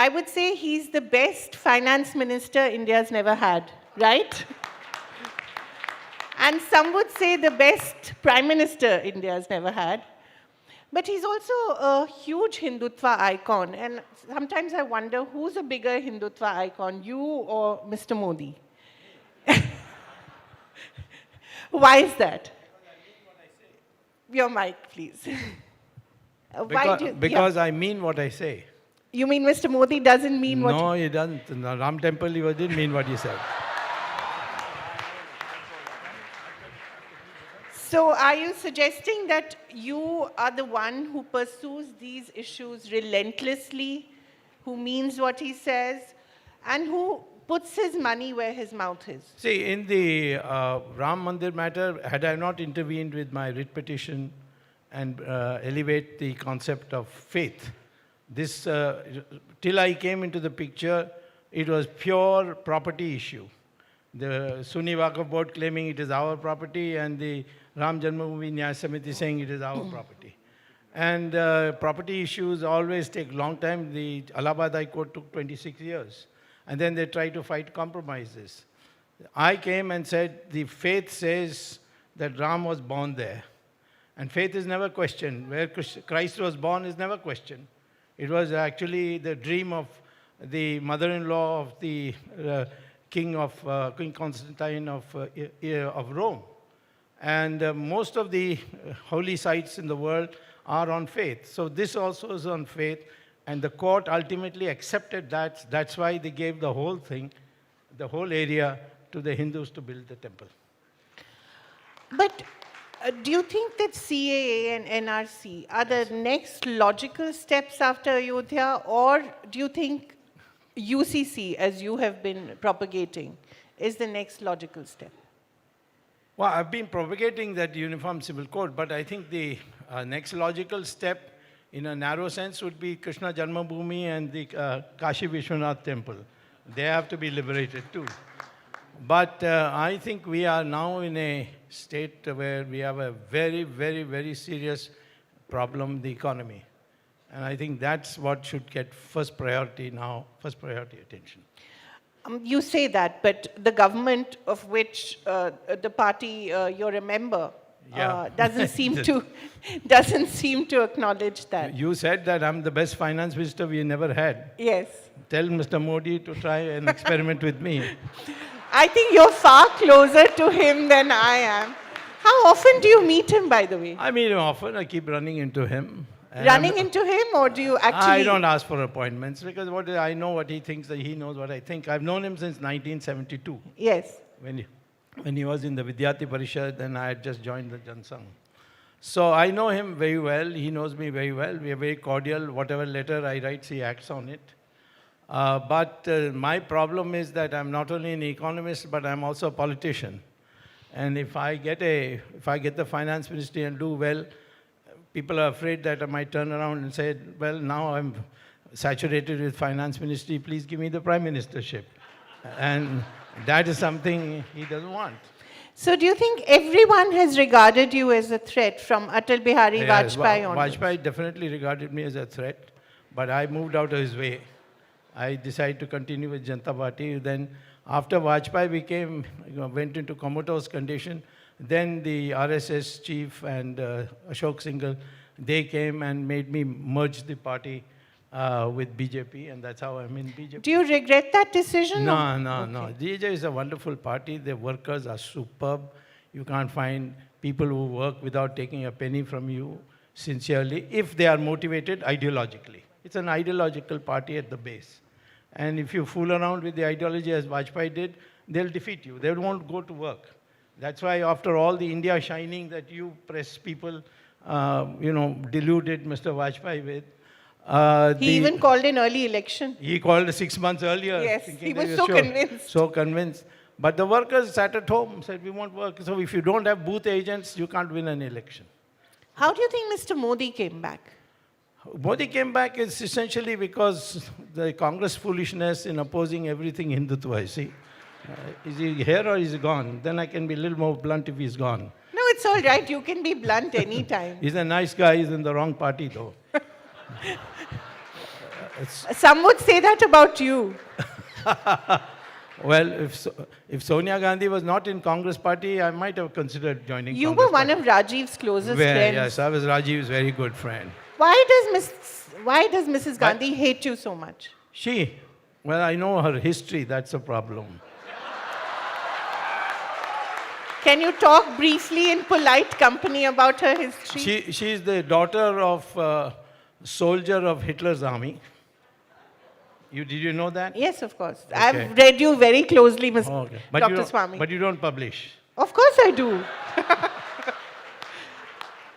I would say he's the best finance minister India's never had, right? And some would say the best prime minister India's never had. But he's also a huge Hindutva icon. And sometimes I wonder who's a bigger Hindutva icon, you or Mr. Modi? Why is that? Your mic, please. Because I mean what I say. You mean Mr. Modi doesn't mean what... No, he doesn't. In the Ram Temple, he didn't mean what he said. So are you suggesting that you are the one who pursues these issues relentlessly, who means what he says, and who puts his money where his mouth is? See, in the Ram Mandir matter, had I not intervened with my writ petition and elevate the concept of faith, this, till I came into the picture, it was pure property issue. The Sunni Waqf Board claiming it is our property, and the Ram Janmabhoomi Nyaya Samiti saying it is our property. And property issues always take a long time. The Allahabad High Court took 26 years. And then they try to fight compromises. I came and said, the faith says that Ram was born there. And faith is never questioned. Where Christ was born is never questioned. It was actually the dream of the mother-in-law of the King Constantine of Rome. And most of the holy sites in the world are on faith. So this also is on faith. And the court ultimately accepted that. That's why they gave the whole thing, the whole area, to the Hindus to build the temple. But do you think that CAA and NRC are the next logical steps after Ayodhya, or do you think UCC, as you have been propagating, is the next logical step? Well, I've been propagating that Uniform Civil Code, but I think the next logical step, in a narrow sense, would be Krishna Janmabhoomi and the Kashi Vishwanath temple. They have to be liberated too. But I think we are now in a state where we have a very, very, very serious problem, the economy. And I think that's what should get first priority now, first priority attention. You say that, but the government of which the party you're a member doesn't seem to acknowledge that. You said that I'm the best finance minister we never had. Yes. Tell Mr. Modi to try an experiment with me. I think you're far closer to him than I am. How often do you meet him, by the way? I meet him often. I keep running into him. Running into him, or do you actually... I don't ask for appointments because I know what he thinks, that he knows what I think. I've known him since 1972. Yes. When he was in the Vidyarthi Parishad, and I had just joined the Jansangh. So I know him very well. He knows me very well. We are very cordial. Whatever letter I write, he acts on it. But my problem is that I'm not only an economist, but I'm also a politician. And if I get the finance ministry and do well, people are afraid that I might turn around and say, well, now I'm saturated with finance ministry, please give me the prime ministership. And that is something he doesn't want. So do you think everyone has regarded you as a threat from Atal Bihari Vajpayee onwards? Vajpayee definitely regarded me as a threat, but I moved out of his way. I decided to continue with Janata Party. Then after Vajpayee went into comatose condition, then the RSS chief and Ashok Singhal, they came and made me merge the party with BJP, and that's how I'm in BJP. Do you regret that decision? No. DJ is a wonderful party. The workers are superb. You can't find people who work without taking a penny from you sincerely, if they are motivated ideologically. It's an ideological party at the base. And if you fool around with the ideology as Vajpayee did, they'll defeat you. They won't go to work. That's why after all the India shining that you press people, deluded Mr. Vajpayee with. He even called an early election. He called 6 months earlier. Yes, he was so convinced. So convinced. But the workers sat at home, said, we won't work. So if you don't have booth agents, you can't win an election. How do you think Mr. Modi came back? Modi came back is essentially because the Congress foolishness in opposing everything Hindutva, see. Is he here or is he gone? Then I can be a little more blunt if he's gone. No, it's all right. You can be blunt anytime. He's a nice guy. He's in the wrong party, though. Some would say that about you. Well, if Sonia Gandhi was not in Congress party, I might have considered joining You Congress were one party. of Rajiv's closest friends. Yes, I was Rajiv's very good friend. Why does Mrs. Gandhi hate you so much? Well, I know her history, that's a problem. Can you talk briefly in polite company about her history? She is the daughter of a soldier of Hitler's army. Did you know that? Yes, of course. Okay. I've read you very closely, Okay. Dr. Swamy. But you don't publish. Of course I do.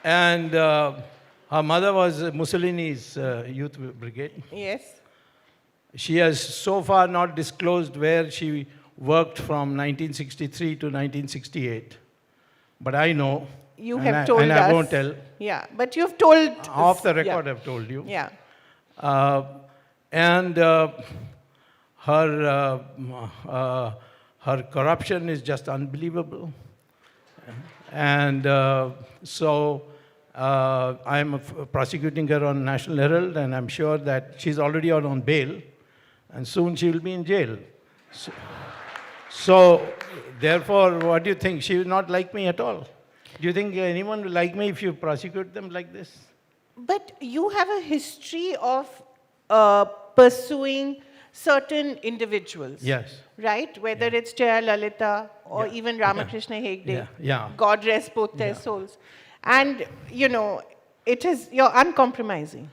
And her mother was Mussolini's youth brigade. Yes. She has so far not disclosed where she worked from 1963 to 1968. But I know. You and have told us. And I won't tell. Yeah, but you've told Off the us. record, Yeah. I've told you. Yeah. And her corruption is just unbelievable. And so I'm prosecuting her on National Herald, and I'm sure that she's already out on bail, and soon she will be in jail. So therefore, what do you think? She will not like me at all. Do you think anyone will like me if you prosecute them like this? But you have a history of pursuing certain individuals. Yes. Right? Whether it's Jaya Lalita or even Ramakrishna Hegde. Yeah. God rest both their souls. And, you're uncompromising.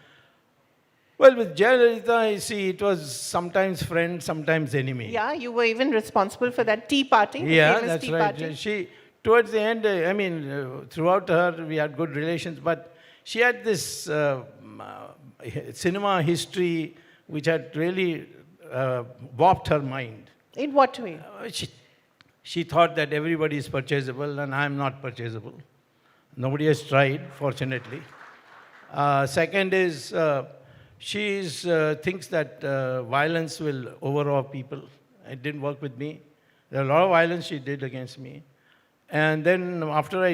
Well, with Jayalalitha, you see, it was sometimes friend, sometimes enemy. Yeah, you were even responsible for that tea party. The Yeah, famous that's tea right. Party. Towards the end, throughout her, we had good relations, but she had this cinema history which had really warped her mind. In what way? She thought that everybody is purchasable and I am not purchasable. Nobody has tried, fortunately. Second is, she thinks that violence will overawe people. It didn't work with me. There are a lot of violence she did against me. And then after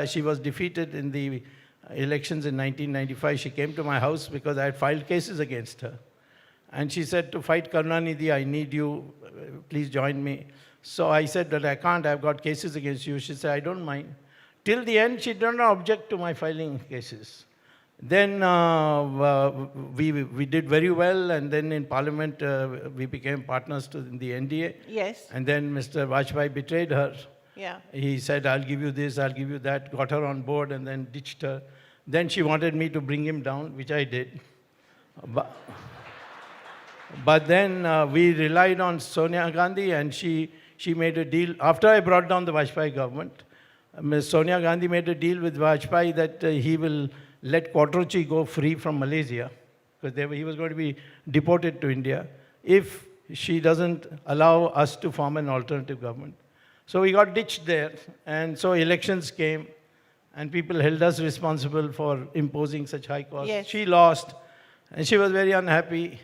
she was defeated in the elections in 1995, she came to my house because I had filed cases against her. And she said, to fight Karunanidhi, I need you, please join me. So I said that I can't, I've got cases against you. She said, I don't mind. Till the end, she did not object to my filing cases. Then we did very well, and then in Parliament, we became partners in the NDA. Yes. And then Mr. Vajpayee betrayed her. Yeah. He said, I'll give you this, I'll give you that, got her on board and then ditched her. Then she wanted me to bring him down, which I did. But then we relied on Sonia Gandhi, and she made a deal. After I brought down the Vajpayee government, Ms. Sonia Gandhi made a deal with Vajpayee that he will let Quattrochi go free from Malaysia, because he was going to be deported to India, if she doesn't allow us to form an alternative government. So we got ditched there, and so elections came, and people held us responsible for imposing such high costs. Yes. She lost, and she was very unhappy.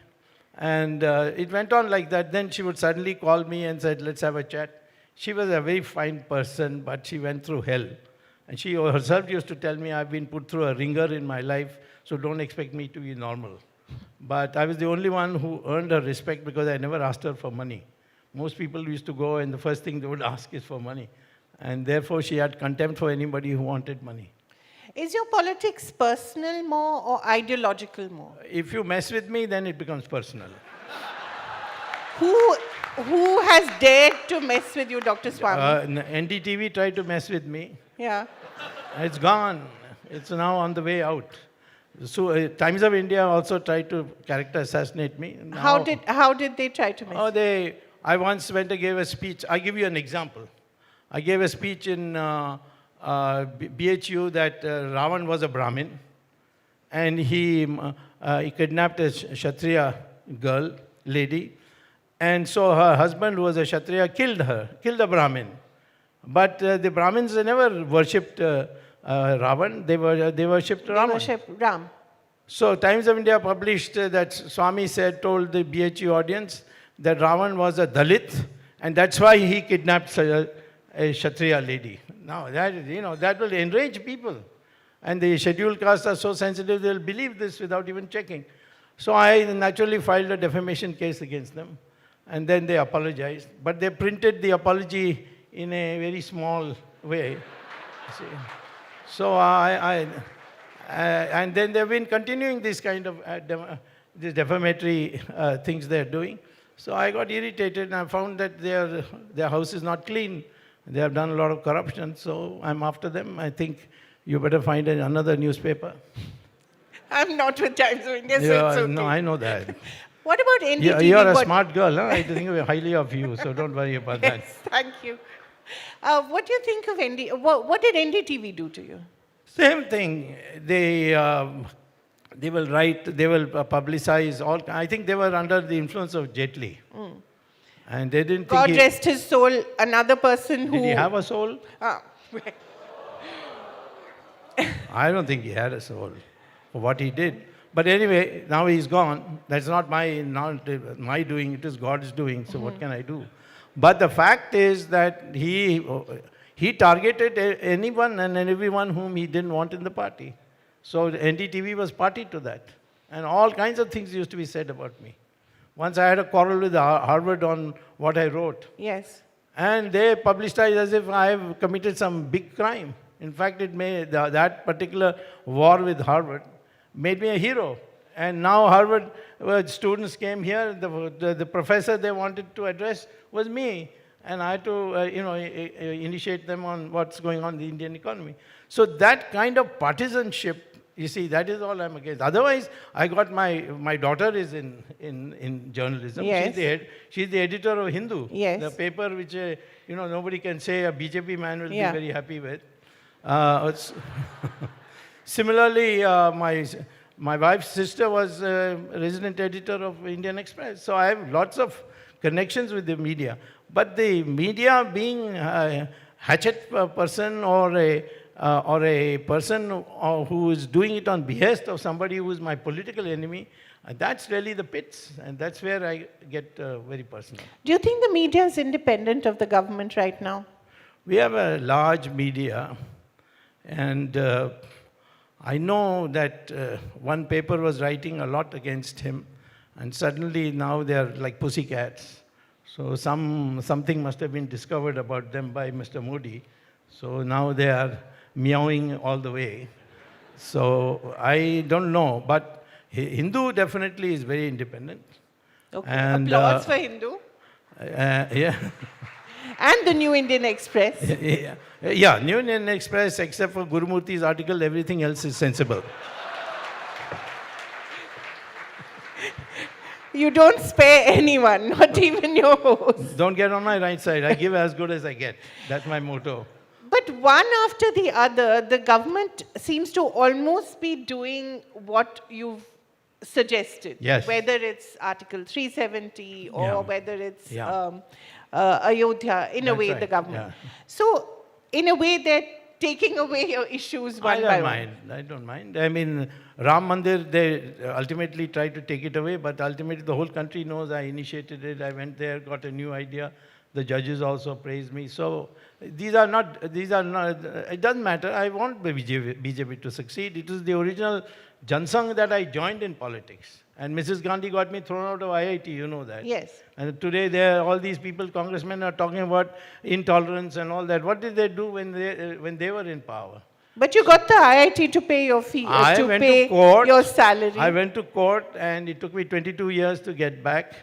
And it went on like that. Then she would suddenly call me and said, let's have a chat. She was a very fine person, but she went through hell. And she herself used to tell me, I've been put through a ringer in my life, so don't expect me to be normal. But I was the only one who earned her respect because I never asked her for money. Most people used to go and the first thing they would ask is for money. And therefore, she had contempt for anybody who wanted money. Is your politics personal more or ideological more? If you mess with me, then it becomes personal. Who has dared to mess with you, Dr. Swamy? NDTV tried to mess with me. Yeah. It's gone. It's now on the way out. So Times of India also tried to character assassinate me. Now, How did they try to mess? I once went and gave a speech. I'll give you an example. I gave a speech in BHU that Ravan was a Brahmin, and he kidnapped a Kshatriya lady, and so her husband, who was a Kshatriya, killed a Brahmin. But the Brahmins never worshipped Ravan, they worshipped Raman. They worship Ram. So Times of India published that Swamy told the BHU audience that Ravan was a Dalit, and that's why he kidnapped a Kshatriya lady. Now, that will enrage people. And the scheduled castes are so sensitive, they'll believe this without even checking. So I naturally filed a defamation case against them. And then they apologized. But they printed the apology in a very small way. See. So and then they've been continuing this kind of these defamatory things they're doing. So I got irritated and I found that their house is not clean. They have done a lot of corruption, so I'm after them. I think you better find another newspaper. I'm not with Times of India, so it's okay. No, I know that. What about NDTV? You're a smart girl, huh? I think highly of you, so don't worry about that. Yes, thank you. What do you think of what did NDTV do to you? Same thing. They will write, they will publicize all. I think they were under the influence of Jetli. And they didn't God think rest his soul, another person who... Did he have a soul? I don't think he had a soul for what he did. But anyway, now he's gone. That's not my doing, it is God's doing, so what can I do? But the fact is that he targeted anyone and everyone whom he didn't want in the party. So NDTV was party to that. And all kinds of things used to be said about me. Once I had a quarrel with Harvard on what I wrote. Yes. And they publicized as if I have committed some big crime. In fact, it made that particular war with Harvard made me a hero. And now Harvard students came here, the professor they wanted to address was me. And I had to initiate them on what's going on in the Indian economy. So that kind of partisanship, you see, that is all I'm against. Otherwise, I got my daughter is in journalism. Yes. She's the editor of Hindu. Yes. The paper which, nobody can say a BJP man will be very happy with. Similarly, my wife's sister was a resident editor of Indian Express. So I have lots of connections with the media. But the media being a hatchet person or a person who is doing it on behest of somebody who is my political enemy, that's really the pits. And that's where I get very personal. Do you think the media is independent of the government right now? We have a large media. And I know that one paper was writing a lot against him. And suddenly now they are like pussycats. So something must have been discovered about them by Mr. Modi. So now they are meowing all the way. So I don't know, but Hindu definitely is very independent. Okay. And, applause for Hindu. Yeah. And the New Indian Express. Yeah, New Indian Express, except for Gurumurthy's article, everything else is sensible. You don't spare anyone, not even your host. Don't get on my right side. I give as good as I get. That's my motto. But one after the other, the government seems to almost be doing what you've suggested. Yes. Whether it's Article 370 or whether it's Yeah. Ayodhya, in a That's way, right. the government. Yeah. So, in a way, they're taking away your issues one by one. I don't mind. I mean, Ram Mandir, they ultimately tried to take it away, but ultimately the whole country knows I initiated it. I went there, got a new idea. The judges also praised me. So these are not, it doesn't matter. I want BJP to succeed. It was the original Jansangh that I joined in politics. And Mrs. Gandhi got me thrown out of IIT, you know that. Yes. And today all these people, congressmen, are talking about intolerance and all that. What did they do when they were in power? But you got the IIT to pay your fee, to pay your salary. I went to court and it took me 22 years to get back.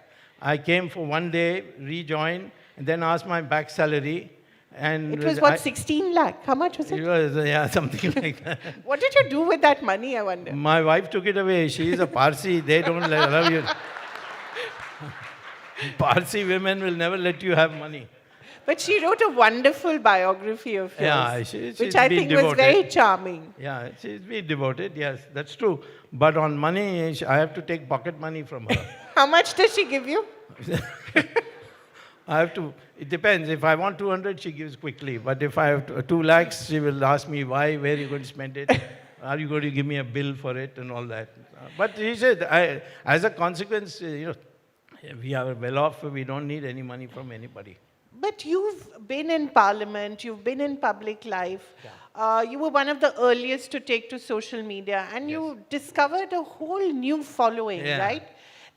I came for one day, rejoined, and then asked my back salary. And it was what, 16 lakh? How much was it? It was, something like that. What did you do with that money, I wonder? My wife took it away. She is a Parsi. They don't allow you. Parsi women will never let you have money. But she wrote a wonderful biography of yours, Yeah, which I think was very charming. Yeah, she's been devoted, yes, that's true. But on money, I have to take pocket money from her. How much does she give you? I have to, it depends. If I want 200, she gives quickly. But if I have 2 lakhs, she will ask me why, where are you going to spend it? Are you going to give me a bill for it and all that? But she said, as a consequence, we are well off. We don't need any money from anybody. But you've been in parliament, you've been in public life. You were one of the earliest to take to social media, and you discovered a whole new following, Yeah. right?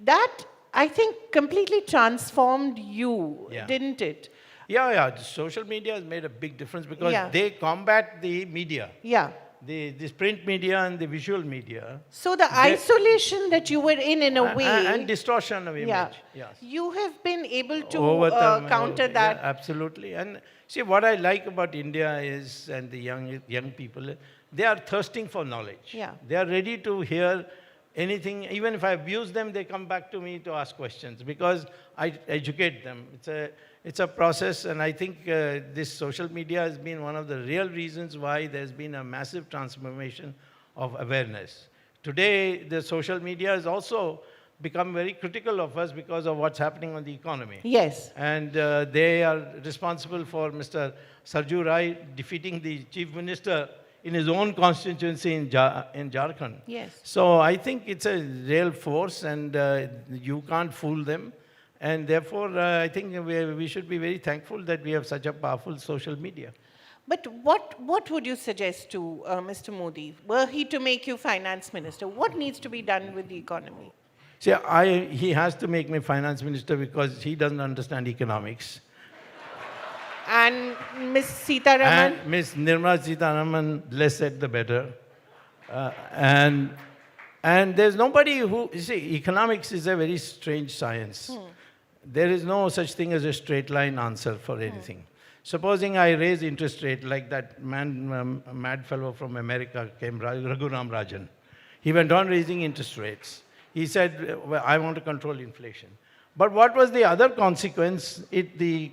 That, I think, completely transformed you, Yeah. didn't it? Yeah. The social media has made a big difference because Yeah. they combat the media, Yeah. the print media and the visual media. So the isolation that you were in a way, And distortion of image. yeah, Yes. you have been able to Overcome, counter yeah, that. absolutely. And see, what I like about India is, and the young people, they are thirsting for knowledge. Yeah. They are ready to hear anything. Even if I abuse them, they come back to me to ask questions because I educate them. It's a process, and I think this social media has been one of the real reasons why there's been a massive transformation of awareness. Today, the social media has also become very critical of us because of what's happening on the economy. Yes. And they are responsible for Mr. Sarju Rai defeating the chief minister in his own constituency in Jharkhand. Yes. So I think it's a real force, and you can't fool them. And therefore, I think we should be very thankful that we have such a powerful social media. But what would you suggest to Mr. Modi? Were he to make you finance minister, what needs to be done with the economy? See, he has to make me finance minister because he doesn't understand economics. And Ms. Sitaraman? And Ms. Nirmala Sitharaman, less said the better. And there's nobody who, you see, economics is a very strange science. There is no such thing as a straight line answer for anything. Supposing I raise interest rate like that mad fellow from America came, Raghuram Rajan. He went on raising interest rates. He said, well, I want to control inflation. But what was the other consequence? The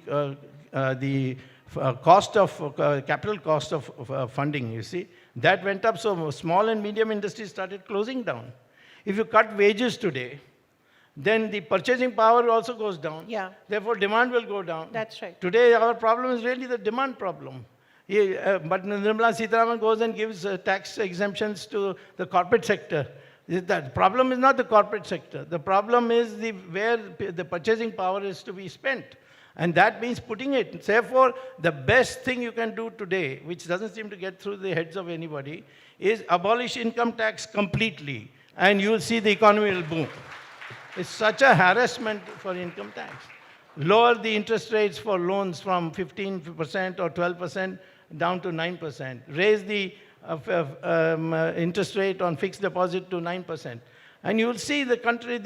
cost of, capital cost of funding, you see, that went up, so small and medium industries started closing down. If you cut wages today, then the purchasing power also goes down. Yeah. Therefore, demand will go down. That's right. Today, our problem is really the demand problem. But Nirmala Sitharaman goes and gives tax exemptions to the corporate sector. The problem is not the corporate sector. The problem is where the purchasing power is to be spent. And that means putting it. Therefore, the best thing you can do today, which doesn't seem to get through the heads of anybody, is abolish income tax completely. And you'll see the economy will boom. It's such a harassment for income tax. Lower the interest rates for loans from 15% or 12% down to 9%. Raise the interest rate on fixed deposit to 9%. And you'll see the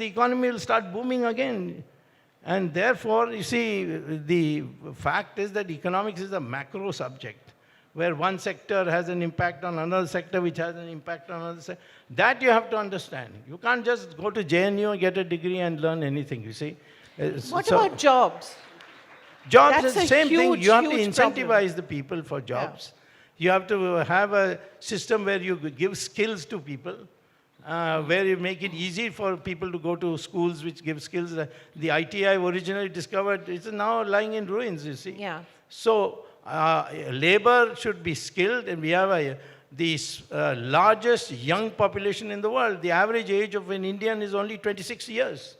economy will start booming again. And therefore, you see, the fact is that economics is a macro subject, where one sector has an impact on another sector, which has an impact on another sector. That you have to understand. You can't just go to JNU and get a degree and learn anything, you see. What about jobs? Jobs That's is the a same thing. huge, You have to huge incentivize problem. the people for jobs. You have to have a system where you give skills to people, where you make it easy for people to go to schools which give skills. The ITI originally discovered, it's now lying in ruins, you see. Yeah. So labor should be skilled, and we have the largest young population in the world. The average age of an Indian is only 26 years,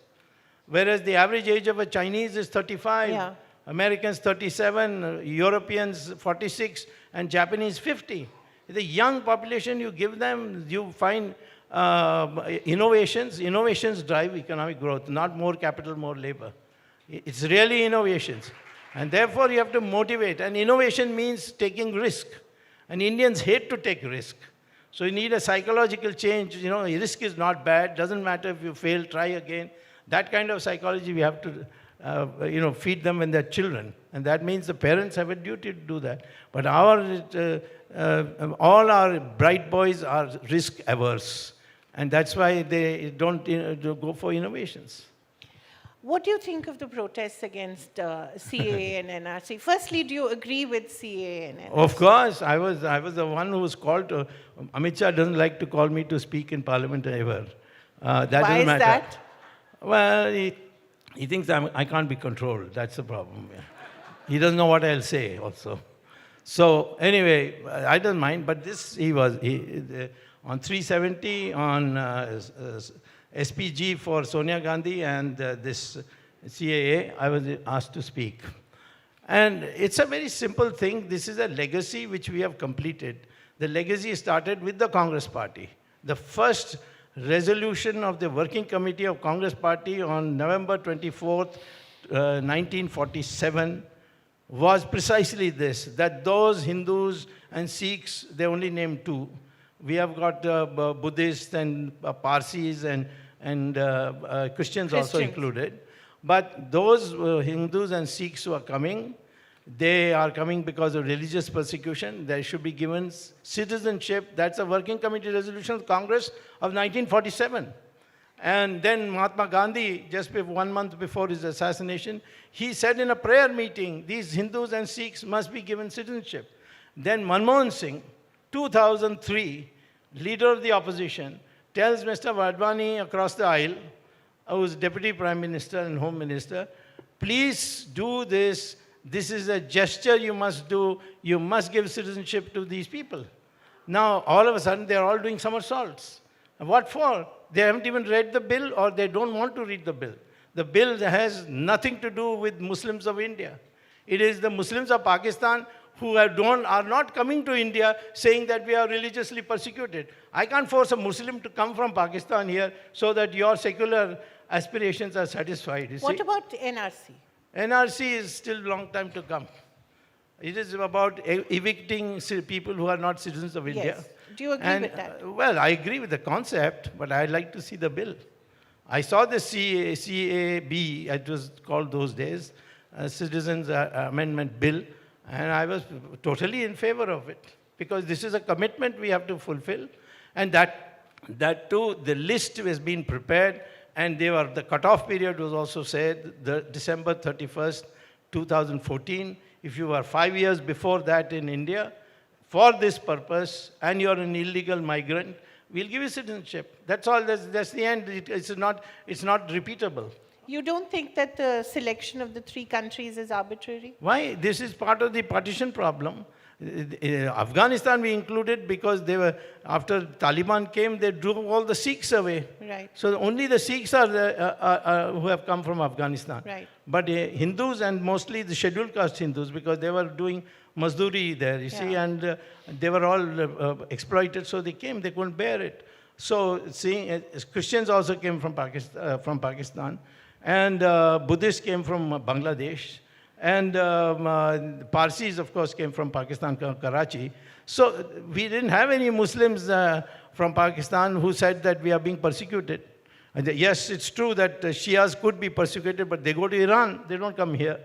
whereas the average age of a Chinese is 35. Yeah. Americans 37, Europeans 46, and Japanese 50. The young population, you give them, you find innovations. Innovations drive economic growth, not more capital, more labor. It's really innovations. And therefore, you have to motivate. And innovation means taking risk. And Indians hate to take risk. So you need a psychological change. You know, risk is not bad. Doesn't matter if you fail, try again. That kind of psychology we have to feed them when they're children. And that means the parents have a duty to do that. But all our bright boys are risk averse. And that's why they don't go for innovations. What do you think of the protests against CAA and NRC? Firstly, do you agree with CAA and NRC? Of course, I was the one who was called to. Amit Shah doesn't like to call me to speak in Parliament ever. Why is that? Well, he thinks I can't be controlled. That's the problem. Yeah. He doesn't know what I'll say also. So anyway, I don't mind. But this, on 370, on SPG for Sonia Gandhi and this CAA, I was asked to speak. And it's a very simple thing. This is a legacy which we have completed. The legacy started with the Congress Party. The first resolution of the Working Committee of Congress Party on November 24th, 1947 was precisely this, that those Hindus and Sikhs, they only named two. We have got Buddhists and Parsis and Christians also included. But those Hindus and Sikhs who are coming, they are coming because of religious persecution. They should be given citizenship. That's a Working Committee resolution of Congress of 1947. And then Mahatma Gandhi, just 1 month before his assassination, he said in a prayer meeting, these Hindus and Sikhs must be given citizenship. Then Manmohan Singh, 2003, leader of the opposition, tells Mr. Wadhwani across the aisle, who's Deputy Prime Minister and Home Minister, please do this. This is a gesture you must do. You must give citizenship to these people. Now, all of a sudden, they're all doing somersaults. What for? They haven't even read the bill, or they don't want to read the bill. The bill has nothing to do with Muslims of India. It is the Muslims of Pakistan who are not coming to India saying that we are religiously persecuted. I can't force a Muslim to come from Pakistan here so that your secular aspirations are satisfied. What about NRC? NRC is still a long time to come. It is about evicting people who are not citizens of India. Yes. Do you agree with that? Well, I agree with the concept, but I'd like to see the bill. I saw the CAB, it was called those days, Citizens Amendment Bill, and I was totally in favor of it, because this is a commitment we have to fulfill. And that too, the list has been prepared, and the cutoff period was also said, the December 31st, 2014. If you were 5 years before that in India, for this purpose, and you're an illegal migrant, we'll give you citizenship. That's all. That's the end. It's not repeatable. You don't think that the selection of the 3 countries is arbitrary? Why? This is part of the partition problem. Afghanistan we included because they were, after Taliban came, they drove all the Sikhs away. Right. So only the Sikhs are who have come from Afghanistan. Right. But Hindus, and mostly the scheduled caste Hindus, because they were doing Mazduri there, you see, and they were all exploited, so they came, they couldn't bear it. So Christians also came from Pakistan, and Buddhists came from Bangladesh, and Parsis, of course, came from Pakistan, Karachi. So we didn't have any Muslims from Pakistan who said that we are being persecuted. And yes, it's true that Shias could be persecuted, but they go to Iran, they don't come here.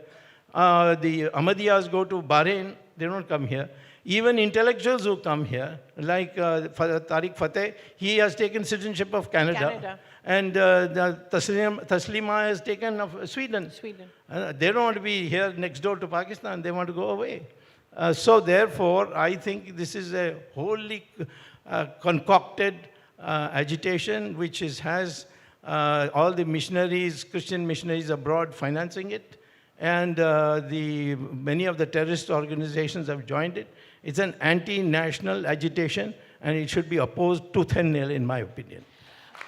The Ahmadiyas go to Bahrain, they don't come here. Even intellectuals who come here, like Tariq Fateh, he has taken citizenship of Canada. And Taslima has taken of Sweden. They don't want to be here next door to Pakistan, they want to go away. So therefore, I think this is a wholly concocted agitation which has all the missionaries, Christian missionaries abroad financing it. And many of the terrorist organizations have joined it. It's an anti-national agitation, and it should be opposed tooth and nail, in my opinion.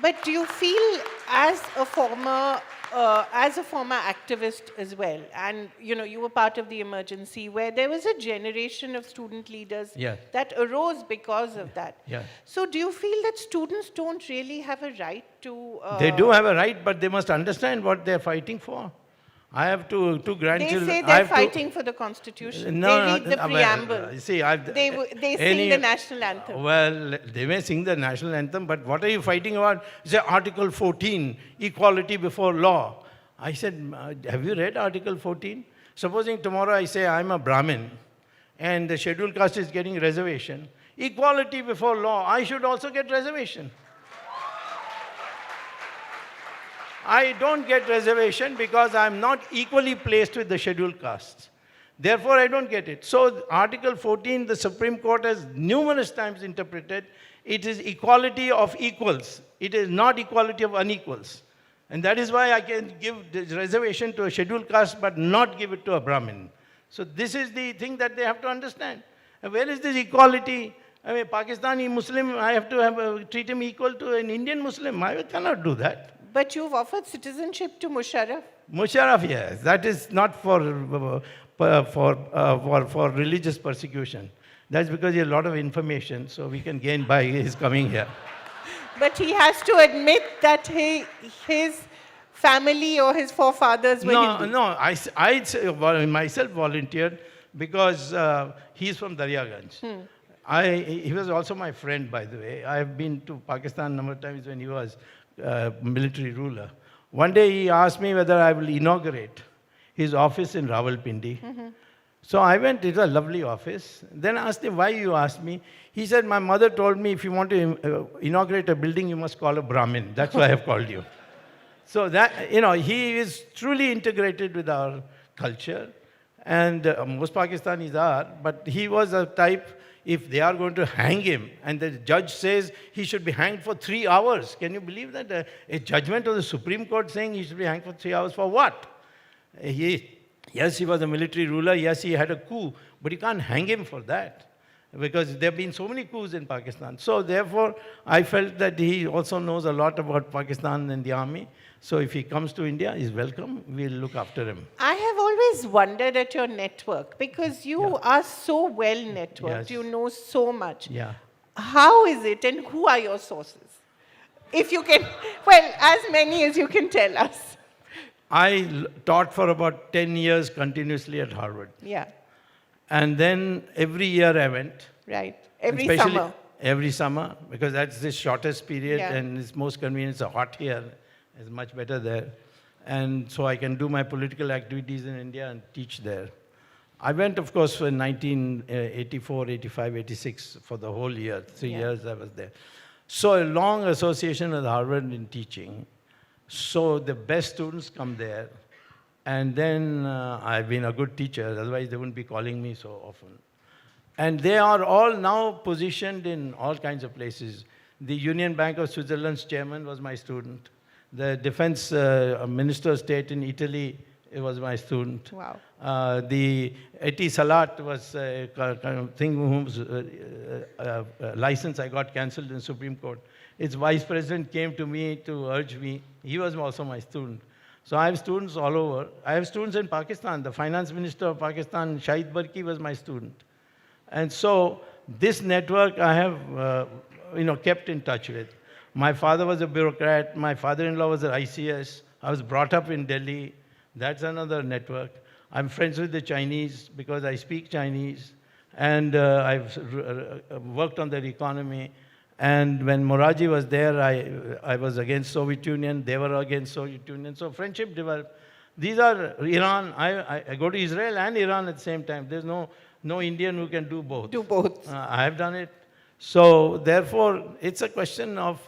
But do you feel, as a former activist as well, and you were part of the emergency, where there was a generation of student leaders that arose because of that. So do you feel that students don't really have a right to... They do have a right, but they must understand what they're fighting for. I have two grandchildren. They say they're fighting for the Constitution. They read the preamble. They sing the national anthem. Well, they may sing the national anthem, but what are you fighting about? Say Article 14, equality before law. I said, have you read Article 14? Supposing tomorrow I say I'm a Brahmin, and the scheduled caste is getting reservation. Equality before law, I should also get reservation. I don't get reservation because I'm not equally placed with the scheduled castes. Therefore, I don't get it. So Article 14, the Supreme Court has numerous times interpreted, it is equality of equals. It is not equality of unequals. And that is why I can give the reservation to a scheduled caste but not give it to a Brahmin. So this is the thing that they have to understand. And where is this equality? I mean, Pakistani Muslim, I have to treat him equal to an Indian Muslim. I cannot do that. But you've offered citizenship to Musharraf. Musharraf, yes. That is not for for religious persecution. That's because he has a lot of information, so we can gain by his coming here. But he has to admit that his family or his forefathers were No, Hindu. no, myself volunteered because he's from Daryaganj. He was also my friend, by the way. I have been to Pakistan a number of times when he was military ruler. One day he asked me whether I will inaugurate his office in Rawalpindi. So I went, it's a lovely office. Then I asked him, why you asked me? He said, my mother told me if you want to inaugurate a building, you must call a Brahmin. That's why I have called you. So that, he is truly integrated with our culture. And most Pakistanis are, but he was a type, if they are going to hang him, and the judge says he should be hanged for 3 hours. Can you believe that? A judgment of the Supreme Court saying he should be hanged for 3 hours for what? Yes, he was a military ruler. Yes, he had a coup. But you can't hang him for that. Because there have been so many coups in Pakistan. So therefore, I felt that he also knows a lot about Pakistan and the army. So if he comes to India, he's welcome. We'll look after him. I have always wondered at your network because you are so well networked. Yes. You know so much. Yeah. How is it and who are your sources? If you can, well, as many as you can tell us. I taught for about 10 years continuously at Harvard. Yeah, And then every year I went. right. Every Especially summer. Every summer, because that's the shortest period Yeah. and it's most convenient. It's hot here. It's much better there. And so I can do my political activities in India and teach there. I went, of course, in 1984, 85, 86 for the whole year. 3 Yeah. years I was there. So a long association with Harvard in teaching. So the best students come there. And then I've been a good teacher, otherwise they wouldn't be calling me so often. And they are all now positioned in all kinds of places. The Union Bank of Switzerland's chairman was my student. The defense minister of state in Italy was my student. Wow. The Eti Salat was a kind of thing whose license I got cancelled in the Supreme Court. Its vice president came to me to urge me. He was also my student. So I have students all over. I have students in Pakistan. The finance minister of Pakistan, Shahid Barki, was my student. And so this network I have kept in touch with. My father was a bureaucrat. My father-in-law was an ICS. I was brought up in Delhi. That's another network. I'm friends with the Chinese because I speak Chinese. And I've worked on their economy. And when Moraji was there, I was against Soviet Union. They were against Soviet Union. So friendship developed. These are Iran. I go to Israel and Iran at the same time. There's no Indian who can do both. Do both. I have done it. So therefore, it's a question of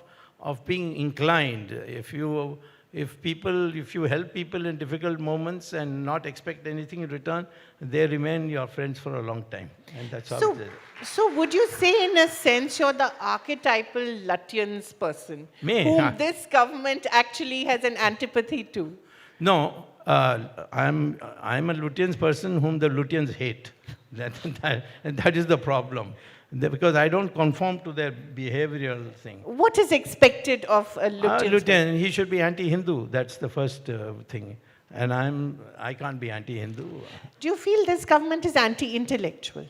being inclined. If you help people in difficult moments and not expect anything in return, they remain your friends for a long time. And that's how it is. So would you say, in a sense, you're the archetypal Lutyens person, Me? whom this government actually has an antipathy to? No, I'm a Lutyens person whom the Lutyens hate. That is the problem. Because I don't conform to their behavioral thing. What is expected of a Lutyens? Lutyen, he should be anti-Hindu. That's the first thing. And I can't be anti-Hindu. Do you feel this government is anti-intellectual?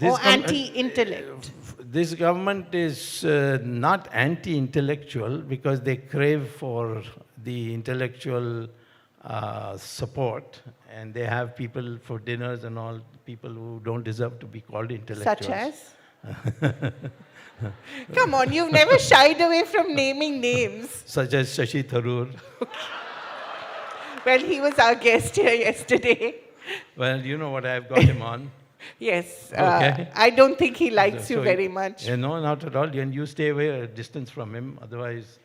Or anti-intellect? This government is not anti-intellectual because they crave for the intellectual support, and they have people for dinners and all, people who don't deserve to be called intellectuals. Such as? Come on, you've never shied away from naming names. Such as Shashi Tharoor. Well, he was our guest here yesterday. Well, you know what I've got him on. Yes. Okay. I don't think he likes you So very much. No, not at all. And you stay away a distance from him. Otherwise,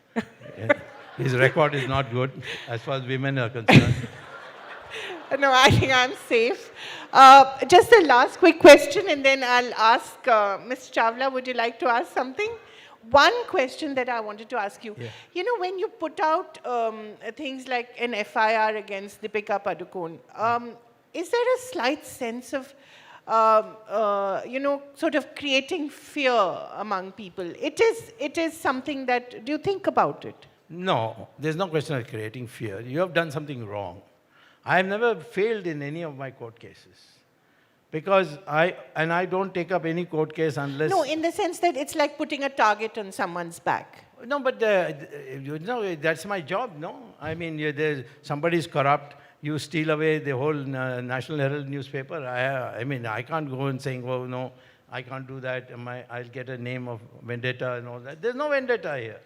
his record is not good as far as women are concerned. No, I think I'm safe. Just a last quick question, and then I'll ask Ms. Chawla, would you like to ask something? One question that I wanted to ask you. Yeah. You know, when you put out things like an FIR against Deepika Padukone, is there a slight sense of, sort of creating fear among people? It is something that, do you think about it? No, there's no question of creating fear. You have done something wrong. I have never failed in any of my court cases. Because I don't take up any court case unless... No, in the sense that it's like putting a target on someone's back. No, but that's my job, no? I mean, somebody is corrupt, you steal away the whole National Herald newspaper. I mean, I can't go and saying, oh, no, I can't do that. I'll get a name of vendetta and all that. There's no vendetta here.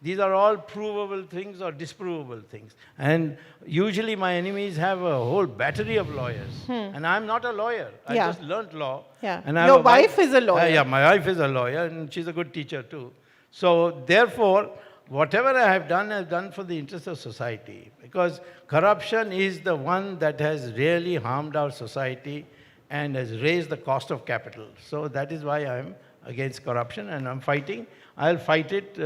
These are all provable things or disprovable things. And usually my enemies have a whole battery of lawyers. And I'm not a lawyer. I just learnt law. Yeah. And I Your have a wife is a lawyer. Yeah, my wife is a lawyer and she's a good teacher too. So therefore, whatever I have done, I've done for the interest of society. Because corruption is the one that has really harmed our society and has raised the cost of capital. So that is why I'm against corruption and I'm fighting. I'll fight it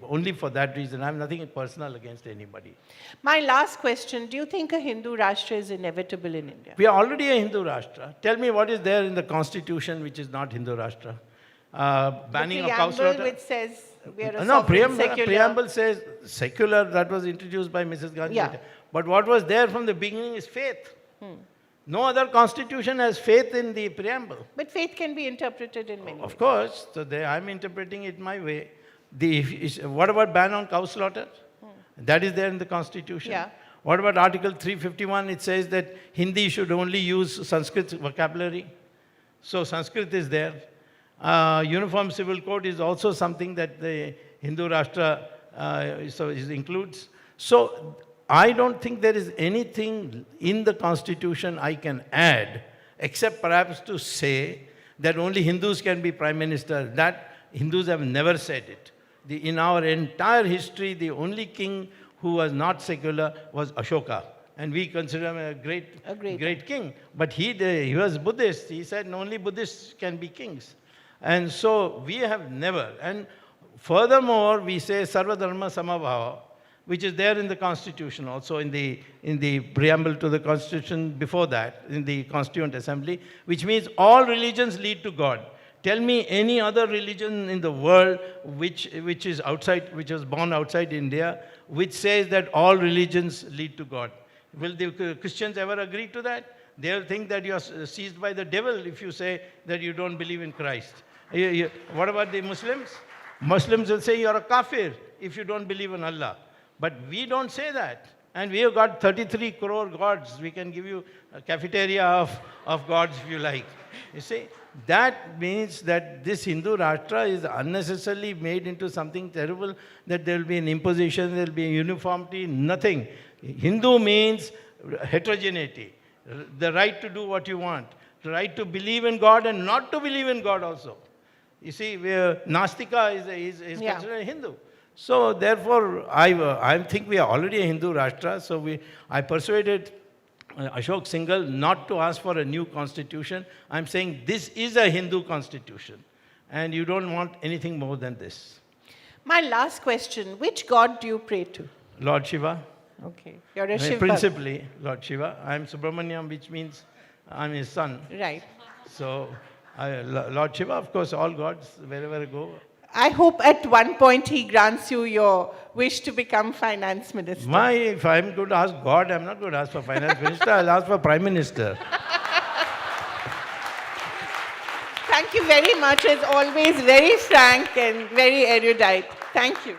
only for that reason. I have nothing personal against anybody. My last question, do you think a Hindu Rashtra is inevitable in India? We are already a Hindu Rashtra. Tell me what is there in the constitution which is not Hindu Rashtra? Banning of cow slaughter? The preamble which says we are a No, sovereign secular... preamble says secular, that was introduced by Mrs. Gandhi. Yeah. But what was there from the beginning is faith. No other constitution has faith in the preamble. But faith can be interpreted in many ways. Of course. So I'm interpreting it my way. What about ban on cow slaughter? That is there in the constitution. Yeah. What about Article 351? It says that Hindi should only use Sanskrit vocabulary. So Sanskrit is there. Uniform Civil Code is also something that the Hindu Rashtra includes. So I don't think there is anything in the constitution I can add, except perhaps to say that only Hindus can be prime minister. That Hindus have never said it. In our entire history, the only king who was not secular was Ashoka. And we consider him a great king. But he was Buddhist. He said only Buddhists can be kings. And so we have never. And furthermore, we say Sarva Dharma Samabhava, which is there in the Constitution also, in the preamble to the Constitution before that, in the Constituent Assembly, which means all religions lead to God. Tell me any other religion in the world which was born outside India, which says that all religions lead to God. Will the Christians ever agree to that? They'll think that you are seized by the devil if you say that you don't believe in Christ. What about the Muslims? Muslims will say you're a kafir if you don't believe in Allah. But we don't say that. And we have got 33 crore gods. We can give you a cafeteria of gods if you like. You see, that means that this Hindu Rashtra is unnecessarily made into something terrible, that there will be an imposition, there will be a uniformity, nothing. Hindu means heterogeneity, the right to do what you want, the right to believe in God and not to believe in God also. You see, Nastika is considered a Hindu. So therefore, I think we are already a Hindu Rashtra. So I persuaded Ashok Singhal not to ask for a new constitution. I'm saying this is a Hindu constitution. And you don't want anything more than this. My last question, which god do you pray to? Lord Shiva. Okay. You're a Shiva. Principally, Lord Shiva. I'm Subramanian, which means I'm his son. Right. So, Lord Shiva, of course, all gods, wherever I go. I hope at one point he grants you your wish to become finance minister. If I'm going to ask God, I'm not going to ask for finance minister, I'll ask for prime minister. Thank you very much. As always, very frank and very erudite. Thank you.